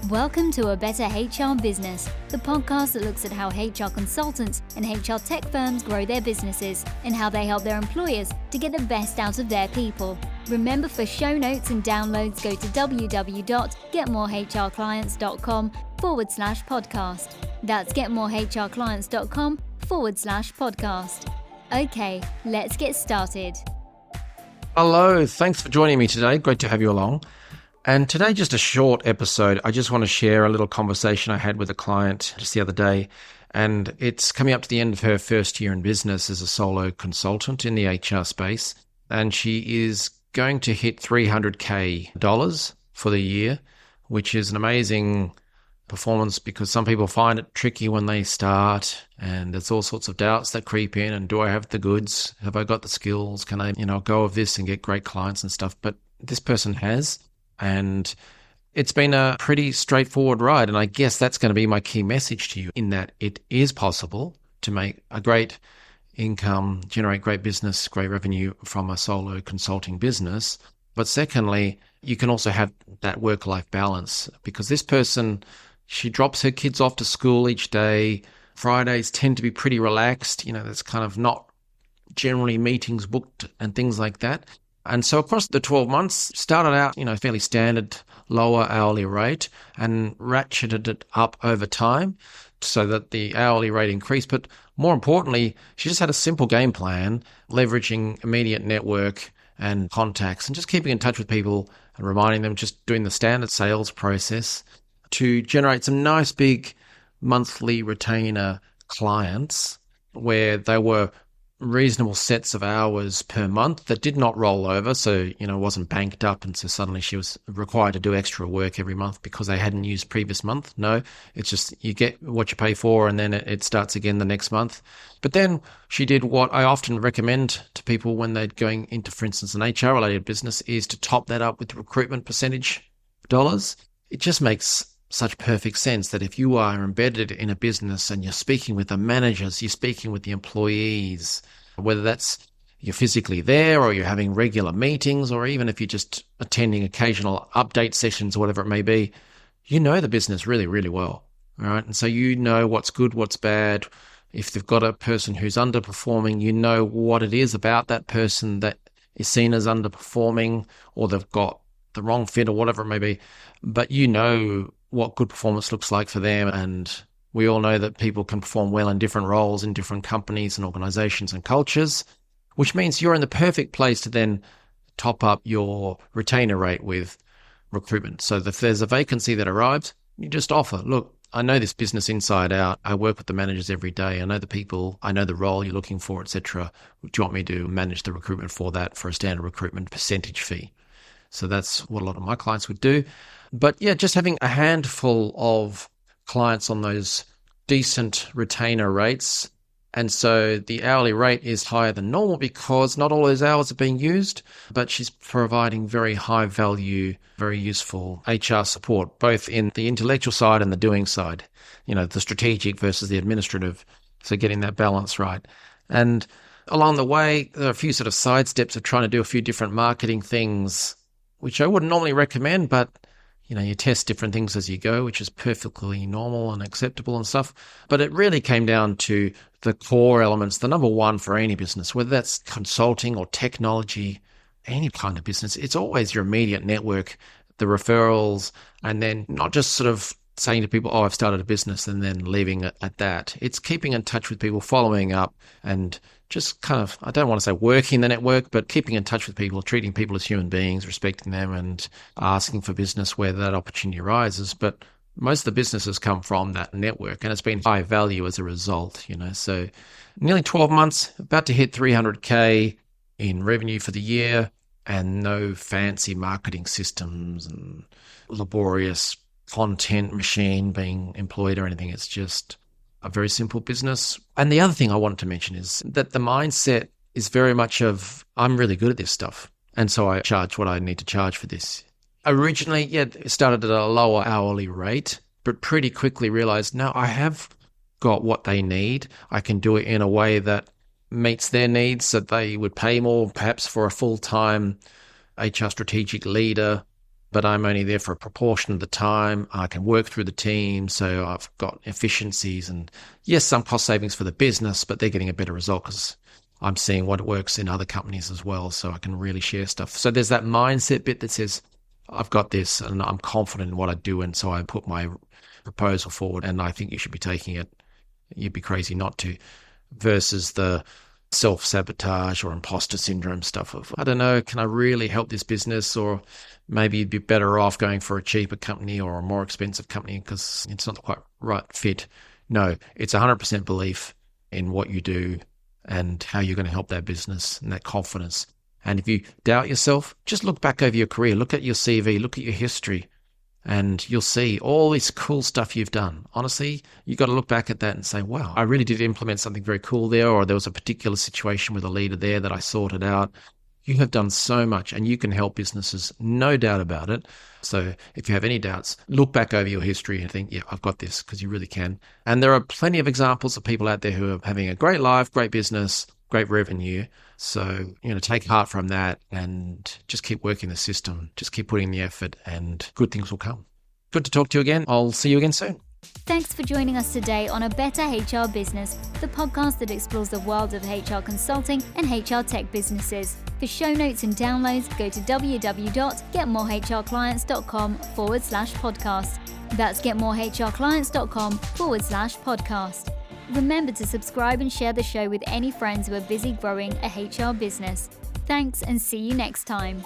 Welcome to A Better HR Business, the podcast that looks at how HR consultants and HR tech firms grow their businesses and how they help their employers to get the best out of their people. Remember, for show notes and downloads, go to www.getmorehrclients.com/podcast. That's getmorehrclients.com/podcast. Okay, let's get started. Hello, thanks for joining me today. Great to have you along. And today, just a short episode. I just want to share a little conversation I had with a client just the other day. And it's coming up to the end of her first year in business as a solo consultant in the HR space. And she is going to hit $300K for the year, which is an amazing performance because some people find it tricky when they start and there's all sorts of doubts that creep in. And do I have the goods? Have I got the skills? Can I, go with this and get great clients and stuff? But this person has. And it's been a pretty straightforward ride. And I guess that's going to be my key message to you, in that it is possible to make a great income, generate great business, great revenue from a solo consulting business. But secondly, you can also have that work-life balance, because this person, she drops her kids off to school each day. Fridays tend to be pretty relaxed. There's kind of not generally meetings booked and things like that. And so across the 12 months, started out, fairly standard, lower hourly rate, and ratcheted it up over time so that the hourly rate increased. But more importantly, she just had a simple game plan, leveraging immediate network and contacts and just keeping in touch with people and reminding them, just doing the standard sales process to generate some nice big monthly retainer clients where they were reasonable sets of hours per month that did not roll over. So, it wasn't banked up. And so suddenly she was required to do extra work every month because they hadn't used previous month. No, it's just you get what you pay for and then it starts again the next month. But then she did what I often recommend to people when they're going into, for instance, an HR related business, is to top that up with recruitment percentage dollars. It just makes such perfect sense that if you are embedded in a business and you're speaking with the managers, you're speaking with the employees, whether that's you're physically there or you're having regular meetings, or even if you're just attending occasional update sessions or whatever it may be, you know the business really, really well. All right. And so you know what's good, what's bad. If they've got a person who's underperforming, you know what it is about that person that is seen as underperforming, or they've got the wrong fit or whatever it may be. But you know what good performance looks like for them. And we all know that people can perform well in different roles in different companies and organizations and cultures, which means you're in the perfect place to then top up your retainer rate with recruitment. So if there's a vacancy that arrives, you just offer, look, I know this business inside out. I work with the managers every day. I know the people. I know the role you're looking for, etc. Do you want me to manage the recruitment for that for a standard recruitment percentage fee? So that's what a lot of my clients would do. But yeah, just having a handful of clients on those decent retainer rates. And so the hourly rate is higher than normal because not all those hours are being used, but she's providing very high value, very useful HR support, both in the intellectual side and the doing side, the strategic versus the administrative. So getting that balance right. And along the way, there are a few sort of side steps of trying to do a few different marketing things, which I wouldn't normally recommend, but you test different things as you go, which is perfectly normal and acceptable and stuff. But it really came down to the core elements. The number one for any business, whether that's consulting or technology, any kind of business, it's always your immediate network, the referrals, and then not just sort of saying to people, oh, I've started a business and then leaving it at that. It's keeping in touch with people, following up, and just kind of, I don't want to say working the network, but keeping in touch with people, treating people as human beings, respecting them, and asking for business where that opportunity arises. But most of the businesses come from that network, and it's been high value as a result, So nearly 12 months, about to hit 300K in revenue for the year, and no fancy marketing systems and laborious content machine being employed or anything. It's just a very simple business. And the other thing I wanted to mention is that the mindset is very much of, I'm really good at this stuff, and so I charge what I need to charge for this. Originally, it started at a lower hourly rate, but pretty quickly realized, no, I have got what they need. I can do it in a way that meets their needs, so they would pay more perhaps for a full-time HR strategic leader but I'm only there for a proportion of the time. I can work through the team, so I've got efficiencies and yes, some cost savings for the business, but they're getting a better result because I'm seeing what works in other companies as well, so I can really share stuff. So there's that mindset bit that says, I've got this and I'm confident in what I do, and so I put my proposal forward and I think you should be taking it. You'd be crazy not to, versus the self-sabotage or imposter syndrome stuff of, I don't know, can I really help this business? Or maybe you'd be better off going for a cheaper company or a more expensive company because it's not the quite right fit. No, it's 100% belief in what you do and how you're going to help that business and that confidence. And if you doubt yourself, just look back over your career, look at your CV, look at your history, and you'll see all this cool stuff you've done. Honestly, you've got to look back at that and say, wow, I really did implement something very cool there, or there was a particular situation with a leader there that I sorted out. You have done so much and you can help businesses, no doubt about it. So if you have any doubts, look back over your history and think, yeah, I've got this, because you really can. And there are plenty of examples of people out there who are having a great life, great business, great revenue. So, take heart from that and just keep working the system. Just keep putting in the effort and good things will come. Good to talk to you again. I'll see you again soon. Thanks for joining us today on A Better HR Business, the podcast that explores the world of HR consulting and HR tech businesses. For show notes and downloads, go to www.getmorehrclients.com/podcast. That's getmorehrclients.com/podcast. Remember to subscribe and share the show with any friends who are busy growing a HR business. Thanks and see you next time.